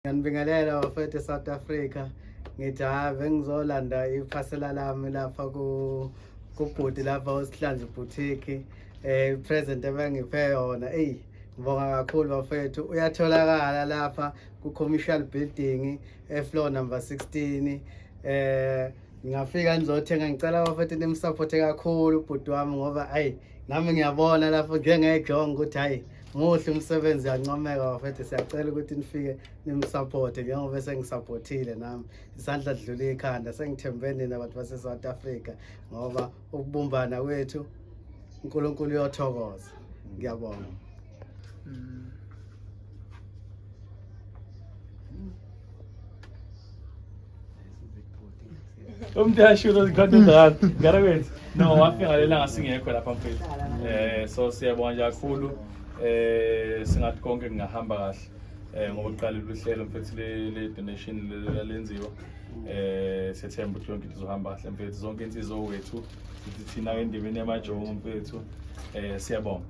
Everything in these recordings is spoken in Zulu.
Ngiyanibingelela bafethu South Africa. Ngithi ave ngizolanda iphasela lami lapha kubhudi lapha uSihlanzi Boutique. Present ebengiphe yona. Ngibonga kakhulu bafethu. Uyatholakala lapha ku-commercial building floor number 16. Ngingafika ngizothenga, ngicela bafethu nimsupport kakhulu ubhudi wami ngoba nami ngiyabona lapho njengejonga ukuthi muhle umsebenzi yancomeka bafethu. Siyacela ukuthi nifike nimsupport njengoba sengisupportile nami. Isandla sidlula ikhanda, sengithembeni nabantu base South Africa ngoba ukubumbana kwethu uNkulunkulu uyothokoza. Ngiyabonga. Umdashuro zikhona ngarakwethu no wafika lelanga singekho lapha mfethu so siyabonga nje kakhulu singathi konke kungahamba kahle ngoba uqalile uhlelo mfethu le donation lenziwa sethemba ukuthi yonke into izohamba kahle mfethu, zonke insizwa wethu thina endibeni yamajongo mfethu siyabonga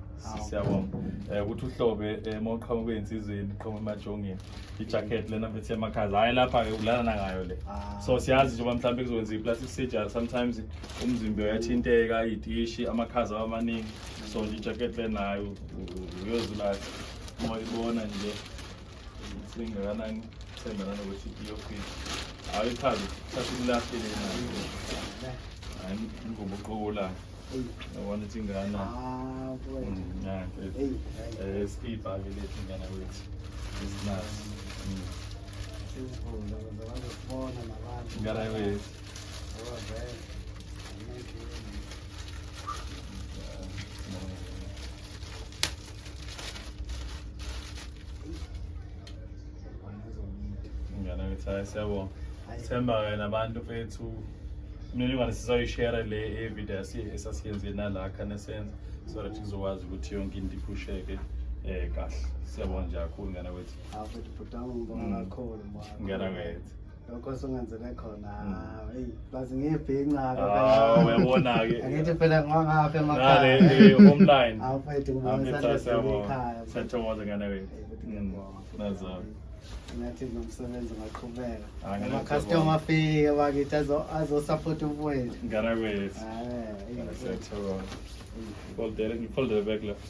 ukuthi uhlobe mawuqhamuka kwezinsizweni qhamuka emajongeni ijacket lena mfethu yamakhaza hayi lapha ke ulana ngayo le. So siyazi njengoba mhlawumbe kuzokwenza i-plastic surgery sometimes umzimba uyathinteka, idishi amakhaza amaningi, so ijacket lenayo uyozula moyibona nje singakanani themba nanokuthi iyofika awuyikhazi sathi kulahlile nayo ingubo uqokola yabona ukuthi ingana skipa ke lethi ingana wethu isinazi ingana wethu ingana wethu. Siyabonga sithemba nabantu fethu mina sizoyishare le video esasiyenze nala khana senze so that sizokwazi ukuthi yonke into iphusheke kahle. Siyabonga nje kakhulu ngana wethu. Futhi bhutama ngibonga kakhulu ngana wethu. Lokho songenzele khona bazi ngiyibhinqa uyabona ke angithi phela ngwangapha emakhaya nale online awufethu ngibonga ekhaya siyathokoza ngana wethu. Nazo nathi nomsebenzi ngaqhubeka ama-customer afike bakithi azosupport umfowethu ngana wethu. Siyathokoza. Fold the back left.